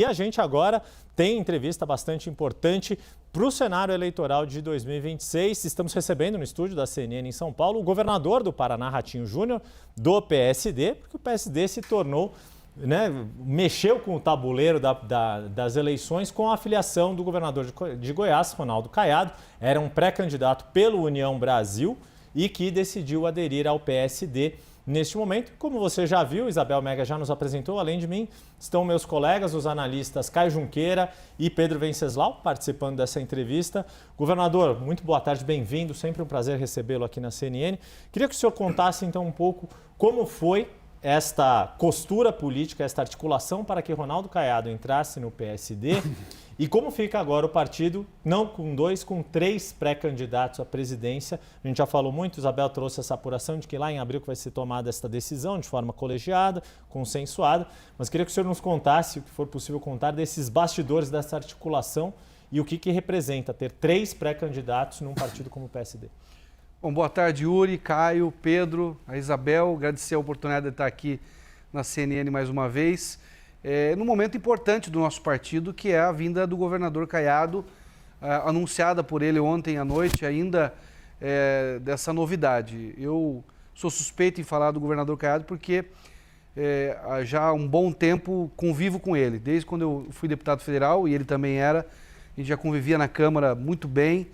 E a gente agora tem entrevista bastante importante para o cenário eleitoral de 2026. Estamos recebendo no estúdio da CNN em São Paulo o governador do Paraná, Ratinho Júnior, do PSD, porque o PSD se tornou, mexeu com o tabuleiro das eleições com a afiliação do governador de Goiás, Ronaldo Caiado. Era um pré-candidato pelo União Brasil e que decidiu aderir ao PSD. Neste momento, como você já viu, Isabel Mega já nos apresentou, além de mim, estão meus colegas, os analistas Caio Junqueira e Pedro Venceslau, participando dessa entrevista. Governador, muito boa tarde, bem-vindo, sempre um prazer recebê-lo aqui na CNN. Queria que o senhor contasse então um pouco como foi esta costura política, esta articulação para que Ronaldo Caiado entrasse no PSD e como fica agora o partido, não com dois, com três pré-candidatos à presidência. A gente já falou muito, Isabel trouxe essa apuração de que lá em abril que vai ser tomada esta decisão de forma colegiada, consensuada, mas queria que o senhor nos contasse, o que for possível contar, desses bastidores dessa articulação e o que representa ter três pré-candidatos num partido como o PSD. Bom, boa tarde, Yuri, Caio, Pedro, a Isabel. Agradecer a oportunidade de estar aqui na CNN mais uma vez. Num momento importante do nosso partido, que é a vinda do governador Caiado, anunciada por ele ontem à noite ainda, dessa novidade. Eu sou suspeito em falar do governador Caiado porque já há um bom tempo convivo com ele. Desde quando eu fui deputado federal, e ele também era, a gente já convivia na Câmara muito bem.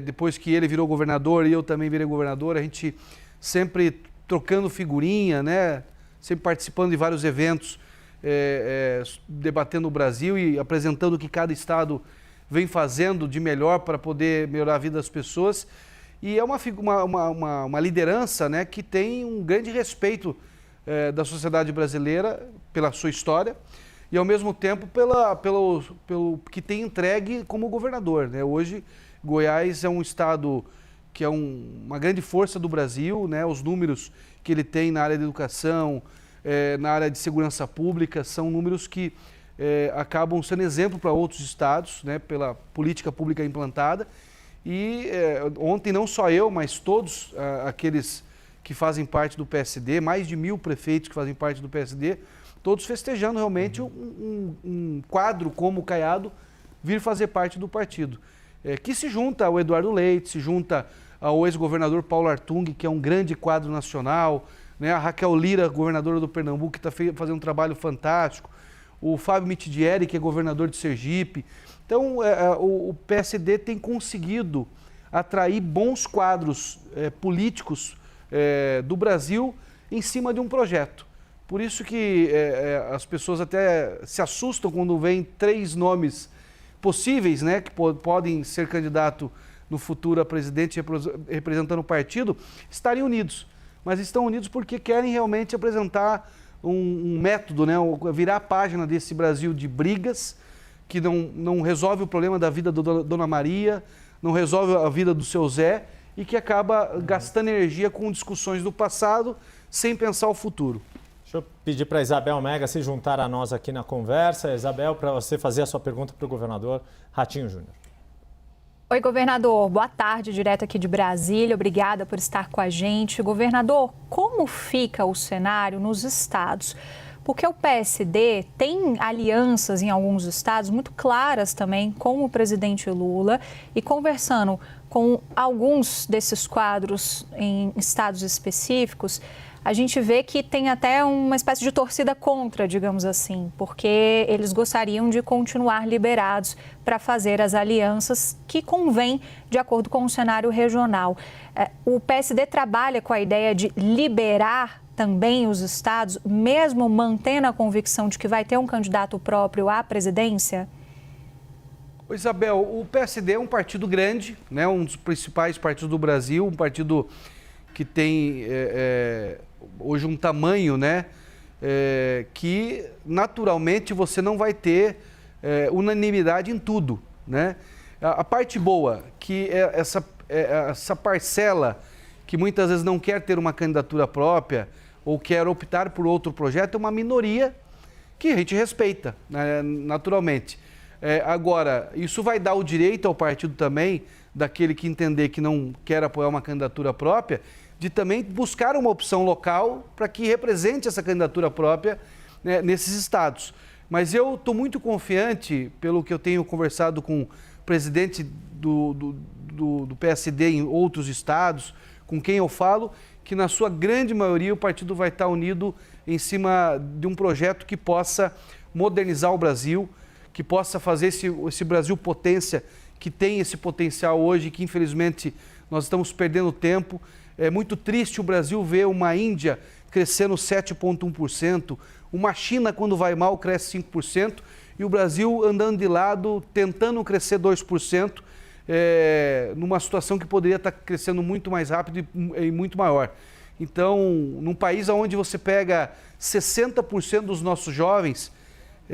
Depois que ele virou governador e eu também virei governador, a gente sempre trocando figurinha, sempre participando de vários eventos, debatendo o Brasil e apresentando o que cada estado vem fazendo de melhor para poder melhorar a vida das pessoas. E é uma liderança, que tem um grande respeito da sociedade brasileira pela sua história e, ao mesmo tempo, pelo que tem entregue como governador. Hoje, Goiás é um estado que é uma grande força do Brasil, os números que ele tem na área de educação, na área de segurança pública, são números que acabam sendo exemplo para outros estados, pela política pública implantada. E ontem não só eu, mas todos aqueles que fazem parte do PSD, mais de 1.000 prefeitos que fazem parte do PSD, todos festejando realmente um quadro como o Caiado vir fazer parte do partido. Que se junta ao Eduardo Leite, se junta ao ex-governador Paulo Artung, que é um grande quadro nacional, a Raquel Lira, governadora do Pernambuco, que está fazendo um trabalho fantástico, o Fábio Mitidieri, que é governador de Sergipe. Então, o PSD tem conseguido atrair bons quadros políticos do Brasil em cima de um projeto. Por isso que as pessoas até se assustam quando vêm três nomes possíveis, que podem ser candidato no futuro a presidente representando o partido, estarem unidos. Mas estão unidos porque querem realmente apresentar um método, virar a página desse Brasil de brigas, que não resolve o problema da vida da Dona Maria, não resolve a vida do seu Zé e que acaba gastando energia com discussões do passado sem pensar o futuro. Deixa eu pedir para a Isabel Mega se juntar a nós aqui na conversa. Isabel, para você fazer a sua pergunta para o governador Ratinho Júnior. Oi, governador. Boa tarde, direto aqui de Brasília. Obrigada por estar com a gente. Governador, como fica o cenário nos estados? Porque o PSD tem alianças em alguns estados muito claras também com o presidente Lula e conversando com alguns desses quadros em estados específicos, a gente vê que tem até uma espécie de torcida contra, digamos assim, porque eles gostariam de continuar liberados para fazer as alianças que convém de acordo com o cenário regional. O PSD trabalha com a ideia de liberar também os estados, mesmo mantendo a convicção de que vai ter um candidato próprio à presidência? Isabel, o PSD é um partido grande, um dos principais partidos do Brasil, um partido que tem hoje um tamanho, que naturalmente você não vai ter unanimidade em tudo, A parte boa, que essa parcela que muitas vezes não quer ter uma candidatura própria ou quer optar por outro projeto, é uma minoria que a gente respeita, naturalmente. Agora, isso vai dar o direito ao partido também, daquele que entender que não quer apoiar uma candidatura própria, de também buscar uma opção local para que represente essa candidatura própria nesses estados. Mas eu estou muito confiante, pelo que eu tenho conversado com o presidente do PSD em outros estados, com quem eu falo, que na sua grande maioria o partido vai estar unido em cima de um projeto que possa modernizar o Brasil, que possa fazer esse Brasil potência, que tem esse potencial hoje, que infelizmente nós estamos perdendo tempo. É muito triste o Brasil ver uma Índia crescendo 7,1%, uma China, quando vai mal, cresce 5%, e o Brasil andando de lado, tentando crescer 2%, numa situação que poderia estar crescendo muito mais rápido e muito maior. Então, num país onde você pega 60% dos nossos jovens,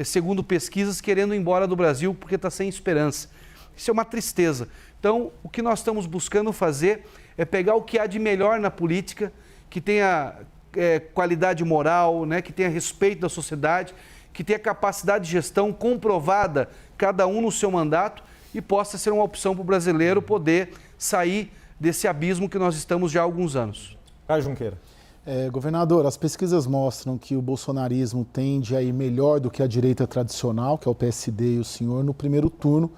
segundo pesquisas, querendo ir embora do Brasil porque está sem esperança. Isso é uma tristeza. Então, o que nós estamos buscando fazer é pegar o que há de melhor na política, que tenha qualidade moral, né, que tenha respeito da sociedade, que tenha capacidade de gestão comprovada, cada um no seu mandato, e possa ser uma opção para o brasileiro poder sair desse abismo que nós estamos já há alguns anos. Caio Junqueira. Governador, as pesquisas mostram que o bolsonarismo tende a ir melhor do que a direita tradicional, que é o PSD e o senhor, no primeiro turno,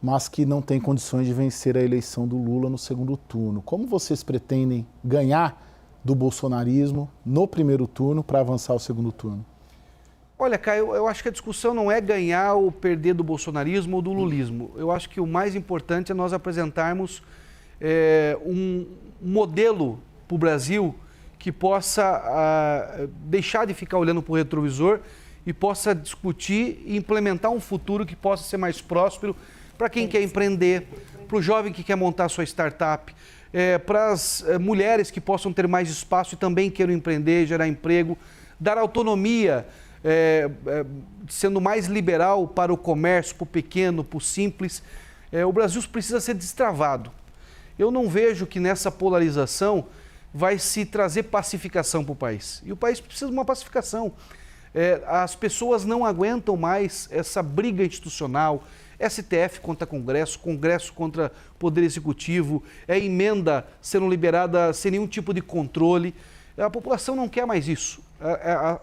mas que não tem condições de vencer a eleição do Lula no segundo turno. Como vocês pretendem ganhar do bolsonarismo no primeiro turno para avançar ao segundo turno? Olha, Caio, eu acho que a discussão não é ganhar ou perder do bolsonarismo ou do lulismo. Eu acho que o mais importante é nós apresentarmos um modelo para o Brasil que possa deixar de ficar olhando para o retrovisor e possa discutir e implementar um futuro que possa ser mais próspero para quem quer empreender, para o jovem que quer montar sua startup, para as mulheres que possam ter mais espaço e também queiram empreender, gerar emprego, dar autonomia, sendo mais liberal para o comércio, para o pequeno, para o simples. O Brasil precisa ser destravado. Eu não vejo que nessa polarização vai se trazer pacificação para o país. E o país precisa de uma pacificação. As pessoas não aguentam mais essa briga institucional, STF contra Congresso, Congresso contra Poder Executivo, emenda sendo liberada sem nenhum tipo de controle. A população não quer mais isso.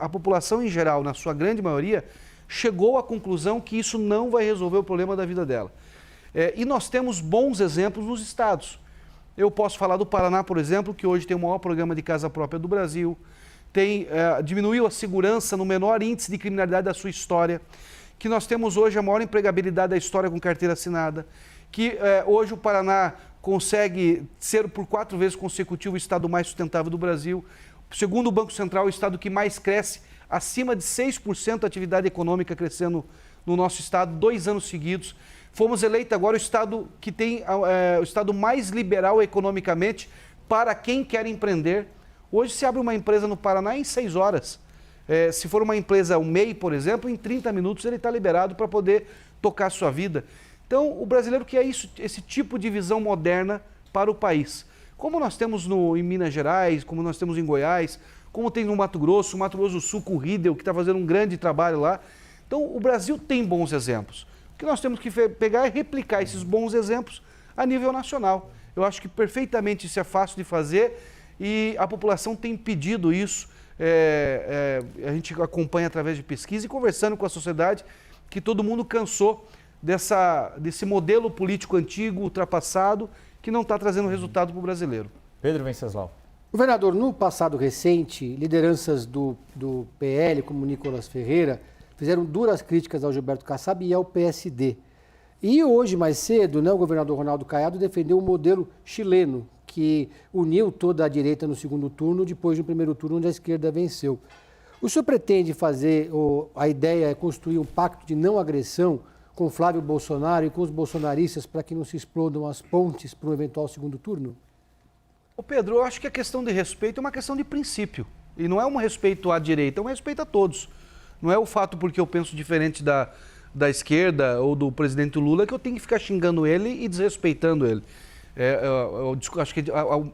A população em geral, na sua grande maioria, chegou à conclusão que isso não vai resolver o problema da vida dela. E nós temos bons exemplos nos estados. Eu posso falar do Paraná, por exemplo, que hoje tem o maior programa de casa própria do Brasil, diminuiu a segurança no menor índice de criminalidade da sua história, que nós temos hoje a maior empregabilidade da história com carteira assinada, que hoje o Paraná consegue ser por 4 vezes consecutivo o estado mais sustentável do Brasil. Segundo o Banco Central, o estado que mais cresce, acima de 6% a atividade econômica crescendo no nosso estado, 2 anos seguidos. Fomos eleitos agora o estado que tem o estado mais liberal economicamente para quem quer empreender. Hoje se abre uma empresa no Paraná em 6 horas. Se for uma empresa, um MEI, por exemplo, em 30 minutos ele está liberado para poder tocar a sua vida. Então, o brasileiro quer esse tipo de visão moderna para o país. Como nós temos em Minas Gerais, como nós temos em Goiás, como tem no Mato Grosso do Sul com o Riedel, que está fazendo um grande trabalho lá. Então, o Brasil tem bons exemplos. O que nós temos que pegar é replicar esses bons exemplos a nível nacional. Eu acho que perfeitamente isso é fácil de fazer e a população tem pedido isso. A gente acompanha através de pesquisa e conversando com a sociedade que todo mundo cansou desse modelo político antigo, ultrapassado, que não está trazendo resultado para o brasileiro. Pedro Venceslau. Governador, no passado recente, lideranças do PL, como Nicolas Ferreira, fizeram duras críticas ao Gilberto Kassab e ao PSD. E hoje, mais cedo, o governador Ronaldo Caiado defendeu o modelo chileno, que uniu toda a direita no segundo turno, depois do primeiro turno, onde a esquerda venceu. O senhor pretende a ideia é construir um pacto de não agressão com Flávio Bolsonaro e com os bolsonaristas para que não se explodam as pontes para um eventual segundo turno? Ô Pedro, eu acho que a questão de respeito é uma questão de princípio. E não é um respeito à direita, é um respeito a todos. Não é o fato porque eu penso diferente da esquerda ou do presidente Lula que eu tenho que ficar xingando ele e desrespeitando ele. Eu acho que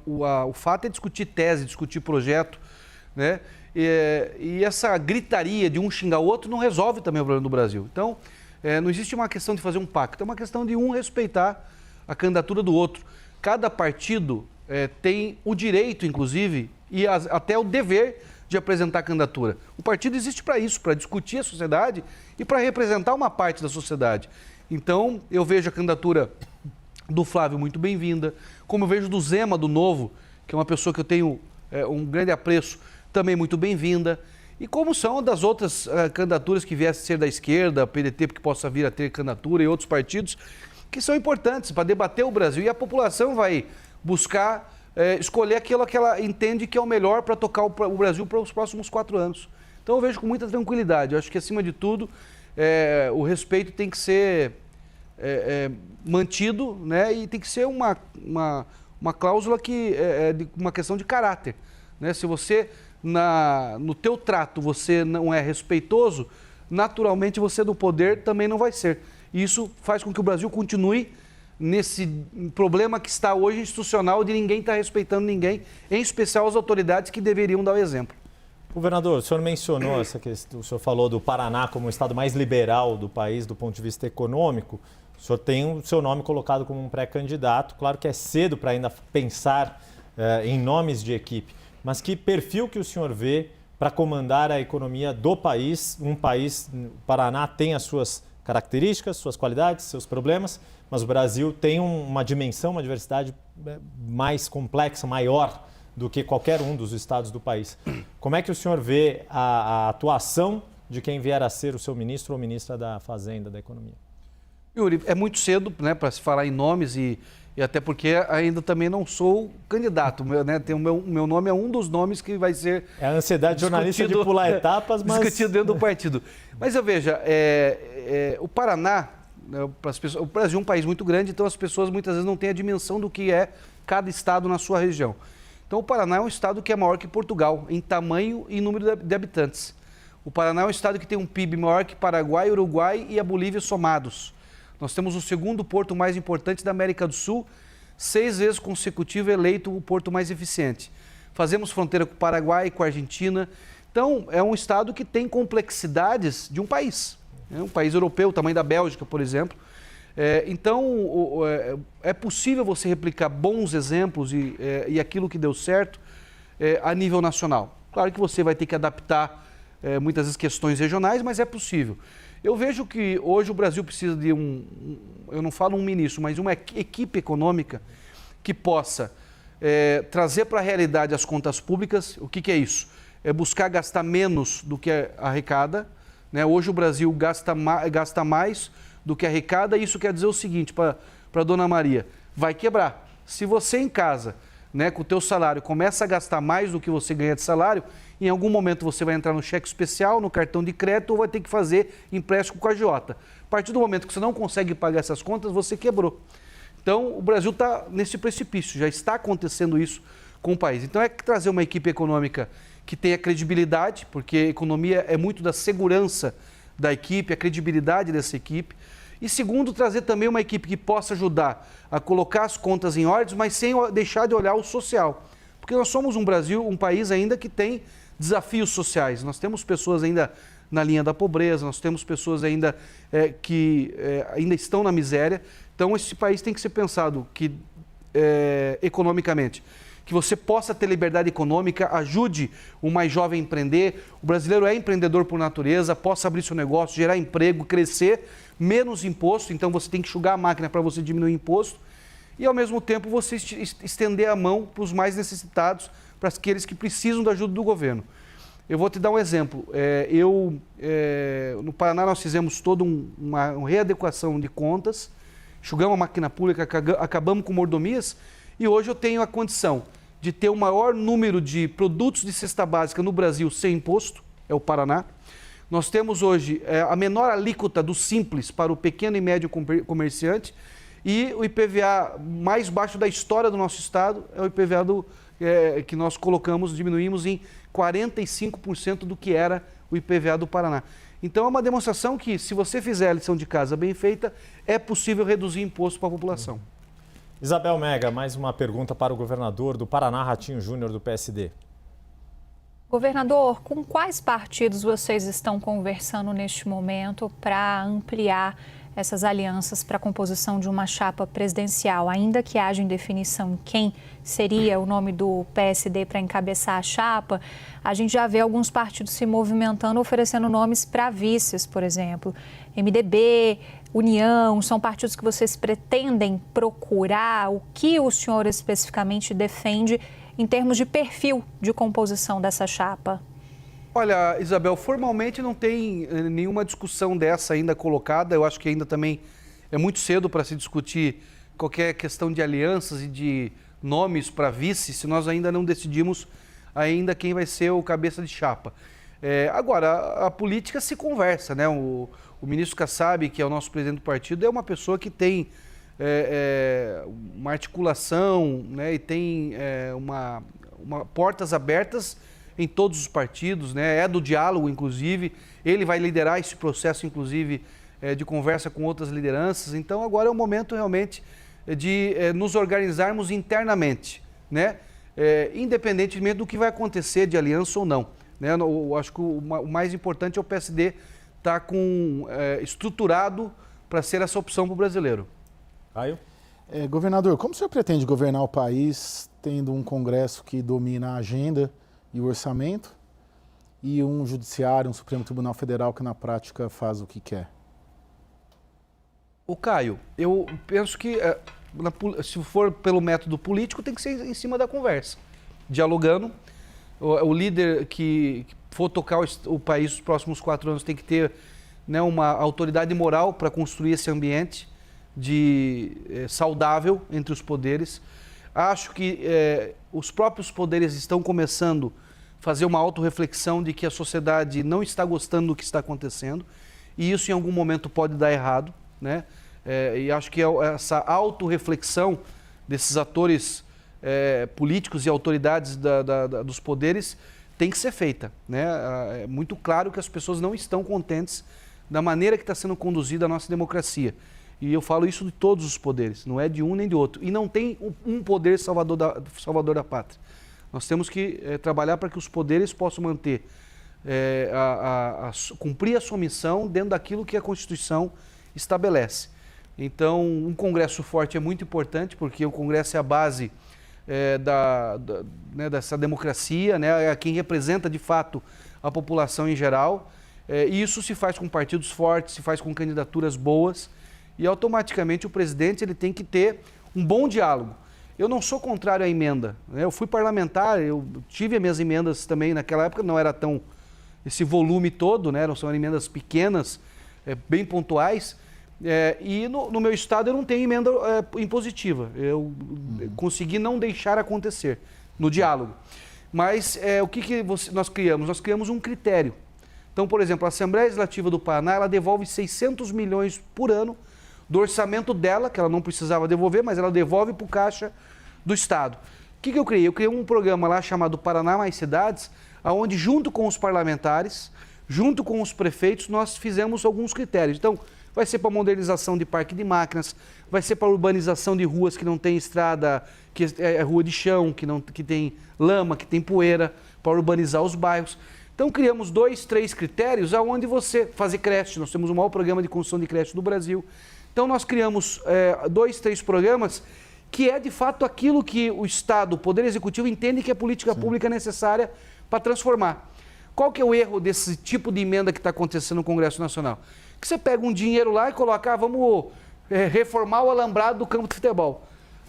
o fato é discutir tese, discutir projeto, né? E essa gritaria de um xingar o outro não resolve também o problema do Brasil. Então, não existe uma questão de fazer um pacto, é uma questão de um respeitar a candidatura do outro. Cada partido tem o direito, inclusive, e até o dever de apresentar a candidatura. O partido existe para isso, para discutir a sociedade e para representar uma parte da sociedade. Então, eu vejo a candidatura do Flávio muito bem-vinda, como eu vejo do Zema, do Novo, que é uma pessoa que eu tenho um grande apreço, também muito bem-vinda. E como são das outras candidaturas que viessem a ser da esquerda, PDT, porque possa vir a ter candidatura e outros partidos, que são importantes para debater o Brasil. E a população vai buscar escolher aquilo que ela entende que é o melhor para tocar o Brasil para os próximos 4 anos. Então eu vejo com muita tranquilidade. Eu acho que, acima de tudo, o respeito tem que ser mantido, né? E tem que ser uma cláusula que de uma questão de caráter, né? Se você, no teu trato, você não é respeitoso, naturalmente você no poder também não vai ser. E isso faz com que o Brasil continue nesse problema que está hoje institucional de ninguém estar respeitando ninguém, em especial as autoridades que deveriam dar o exemplo. Governador, o senhor mencionou essa questão, o senhor falou do Paraná como o estado mais liberal do país do ponto de vista econômico. O senhor tem o seu nome colocado como um pré-candidato. Claro que é cedo para ainda pensar em nomes de equipe, mas que perfil que o senhor vê para comandar a economia do país? O Paraná tem as suas características, suas qualidades, seus problemas, mas o Brasil tem uma dimensão, uma diversidade mais complexa, maior do que qualquer um dos estados do país. Como é que o senhor vê a atuação de quem vier a ser o seu ministro ou ministra da Fazenda, da Economia? Yuri, é muito cedo, né, para se falar em nomes e até porque ainda também não sou candidato, né? O meu nome é um dos nomes que vai ser... É a ansiedade jornalista de pular etapas, mas... discutido dentro do partido. Mas eu veja, o Paraná, o Brasil é um país muito grande, então as pessoas muitas vezes não têm a dimensão do que é cada estado na sua região. Então o Paraná é um estado que é maior que Portugal, em tamanho e número de habitantes. O Paraná é um estado que tem um PIB maior que Paraguai, Uruguai e a Bolívia somados. Nós temos o segundo porto mais importante da América do Sul, 6 vezes consecutivo eleito o porto mais eficiente. Fazemos fronteira com o Paraguai, com a Argentina. Então, é um estado que tem complexidades de um país. É um país europeu, o tamanho da Bélgica, por exemplo. Então, é possível você replicar bons exemplos e aquilo que deu certo a nível nacional. Claro que você vai ter que adaptar muitas vezes questões regionais, mas é possível. Eu vejo que hoje o Brasil precisa de eu não falo um ministro, mas uma equipe econômica que possa trazer para a realidade as contas públicas. O que é isso? É buscar gastar menos do que arrecada, né? Hoje o Brasil gasta mais do que arrecada, e isso quer dizer o seguinte para a dona Maria: vai quebrar. Se você em casa, né, com o teu salário, começa a gastar mais do que você ganha de salário, em algum momento você vai entrar no cheque especial, no cartão de crédito, ou vai ter que fazer empréstimo com a agiota. A partir do momento que você não consegue pagar essas contas, você quebrou. Então, o Brasil está nesse precipício, já está acontecendo isso com o país. Então, é que trazer uma equipe econômica que tenha credibilidade, porque a economia é muito da segurança da equipe, a credibilidade dessa equipe. E segundo, trazer também uma equipe que possa ajudar a colocar as contas em ordem, mas sem deixar de olhar o social. Porque nós somos um país ainda que tem desafios sociais. Nós temos pessoas ainda na linha da pobreza, nós temos pessoas ainda que ainda estão na miséria. Então, esse país tem que ser pensado economicamente, que você possa ter liberdade econômica, ajude o mais jovem a empreender. O brasileiro é empreendedor por natureza, possa abrir seu negócio, gerar emprego, crescer, menos imposto. Então, você tem que enxugar a máquina para você diminuir o imposto e, ao mesmo tempo, você estender a mão para os mais necessitados, para aqueles que precisam da ajuda do governo. Eu vou te dar um exemplo. No Paraná, nós fizemos toda uma readequação de contas, enxugamos a máquina pública, acabamos com mordomias, e hoje eu tenho a condição de ter o maior número de produtos de cesta básica no Brasil sem imposto, é o Paraná. Nós temos hoje a menor alíquota do Simples para o pequeno e médio comerciante, e o IPVA mais baixo da história do nosso estado é o IPVA que nós diminuímos em 45% do que era o IPVA do Paraná. Então é uma demonstração que, se você fizer a lição de casa bem feita, é possível reduzir imposto para a população. Isabel Mega, mais uma pergunta para o governador do Paraná, Ratinho Júnior, do PSD. Governador, com quais partidos vocês estão conversando neste momento para ampliar essas alianças para a composição de uma chapa presidencial, ainda que haja indefinição em quem seria o nome do PSD para encabeçar a chapa, a gente já vê alguns partidos se movimentando, oferecendo nomes para vices, por exemplo. MDB, União, são partidos que vocês pretendem procurar? O que o senhor especificamente defende em termos de perfil de composição dessa chapa? Olha, Isabel, formalmente não tem nenhuma discussão dessa ainda colocada. Eu acho que ainda também é muito cedo para se discutir qualquer questão de alianças e de nomes para vice, se nós ainda não decidimos ainda quem vai ser o cabeça de chapa. Agora, a política se conversa, né? O ministro Kassab, que é o nosso presidente do partido, é uma pessoa que tem uma articulação, né? E tem portas abertas em todos os partidos, né? É do diálogo, inclusive. Ele vai liderar esse processo, inclusive, de conversa com outras lideranças. Então, agora é o momento realmente de nos organizarmos internamente, né? Independentemente do que vai acontecer de aliança ou não, né? Eu acho que o mais importante é o PSD estar estruturado para ser essa opção para o brasileiro. Caio? Governador, como o senhor pretende governar o país tendo um Congresso que domina a agenda e o orçamento e um judiciário, um Supremo Tribunal Federal que na prática faz o que quer? O Caio, eu penso que se for pelo método político tem que ser em cima da conversa, dialogando. O líder que for tocar o país nos próximos 4 anos tem que ter, né, uma autoridade moral para construir esse ambiente saudável entre os poderes. Acho que os próprios poderes estão começando a fazer uma autorreflexão de que a sociedade não está gostando do que está acontecendo e isso em algum momento pode dar errado, né? E acho que essa autorreflexão desses atores políticos e autoridades dos poderes tem que ser feita, né? É muito claro que as pessoas não estão contentes da maneira que está sendo conduzida a nossa democracia. E eu falo isso de todos os poderes, não é de um nem de outro. E não tem um poder salvador da pátria. Nós temos que trabalhar para que os poderes possam manter, cumprir a sua missão dentro daquilo que a Constituição estabelece. Então, um Congresso forte é muito importante, porque o Congresso é a base dessa democracia, né? É quem representa de fato a população em geral. E isso se faz com partidos fortes, se faz com candidaturas boas. E automaticamente o presidente ele tem que ter um bom diálogo. Eu não sou contrário à emenda, né? Eu fui parlamentar, eu tive as minhas emendas também naquela época, não era tão esse volume todo, né? Não são emendas pequenas, bem pontuais. E no meu estado eu não tenho emenda impositiva. Eu consegui não deixar acontecer no diálogo. Mas o que nós criamos? Nós criamos um critério. Então, por exemplo, a Assembleia Legislativa do Paraná ela devolve 600 milhões por ano do orçamento dela, que ela não precisava devolver, mas ela devolve para o caixa do Estado. O que eu criei? Eu criei um programa lá chamado Paraná Mais Cidades, onde junto com os parlamentares, junto com os prefeitos, nós fizemos alguns critérios. Então, vai ser para modernização de parque de máquinas, vai ser para urbanização de ruas que não tem estrada, que é rua de chão, que tem lama, que tem poeira, para urbanizar os bairros. Então, criamos 2, 3 critérios aonde você fazer creche. Nós temos o maior programa de construção de creche do Brasil. Então, nós criamos 2, 3 programas que é, de fato, aquilo que o Estado, o Poder Executivo, entende que é política pública necessária para transformar. Qual que é o erro desse tipo de emenda que está acontecendo no Congresso Nacional? Que você pega um dinheiro lá e coloca, vamos reformar o alambrado do campo de futebol.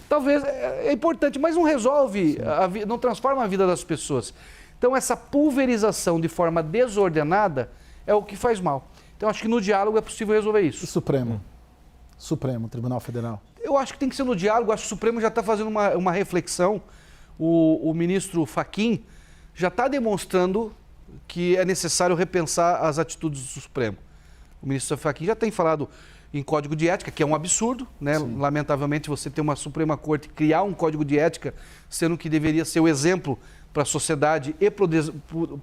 Talvez é importante, mas não resolve, não transforma a vida das pessoas. Então, essa pulverização de forma desordenada é o que faz mal. Então, acho que no diálogo é possível resolver isso. E Supremo Tribunal Federal? Eu acho que tem que ser no diálogo. Acho que o Supremo já está fazendo uma reflexão. O ministro Fachin já está demonstrando que é necessário repensar as atitudes do Supremo. O ministro Fachin já tem falado em código de ética, que é um absurdo, né? Lamentavelmente, você ter uma Suprema Corte criar um código de ética, sendo que deveria ser o exemplo para a sociedade e para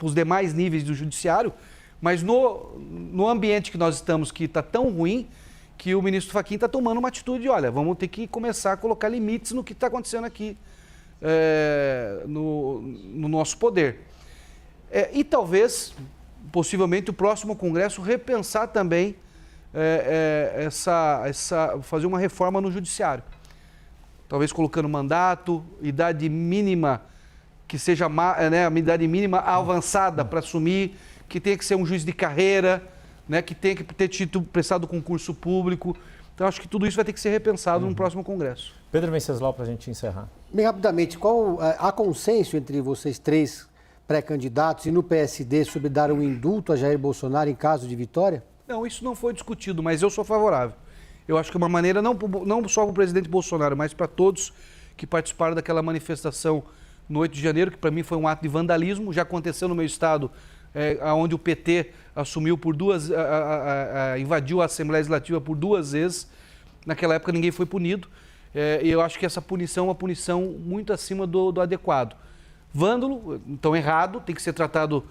os demais níveis do judiciário, mas no ambiente que nós estamos, que está tão ruim, que o ministro Fachin está tomando uma atitude de, olha, vamos ter que começar a colocar limites no que está acontecendo aqui no nosso poder. E talvez, possivelmente, o próximo Congresso repensar também fazer uma reforma no judiciário. Talvez colocando mandato, idade mínima, que seja a idade mínima avançada para assumir, que tenha que ser um juiz de carreira, né, que tenha que ter prestado concurso público. Então, acho que tudo isso vai ter que ser repensado no próximo Congresso. Pedro Venceslau, para a gente encerrar. Bem rapidamente, há consenso entre vocês três pré-candidatos e no PSD sobre dar um indulto a Jair Bolsonaro em caso de vitória? Não, isso não foi discutido, mas eu sou favorável. Eu acho que é uma maneira, não só para o presidente Bolsonaro, mas para todos que participaram daquela manifestação no 8 de janeiro, que para mim foi um ato de vandalismo, já aconteceu no meu estado, onde o PT assumiu invadiu a Assembleia Legislativa por 2 vezes. Naquela época ninguém foi punido. E eu acho que essa punição é uma punição muito acima do adequado. Vândalo, então errado, tem que ser tratado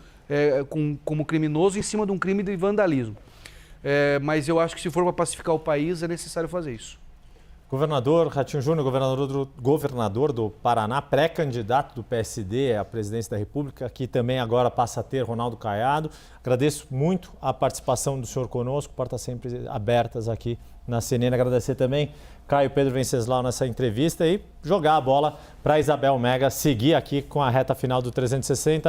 como criminoso em cima de um crime de vandalismo. Mas eu acho que se for para pacificar o país, é necessário fazer isso. Governador Ratinho Júnior, governador do Paraná, pré-candidato do PSD à presidência da República, que também agora passa a ter Ronaldo Caiado. Agradeço muito a participação do senhor conosco, portas sempre abertas aqui na CNN. Agradecer também Caio Pedro Venceslau nessa entrevista e jogar a bola para Isabel Mega seguir aqui com a reta final do 360.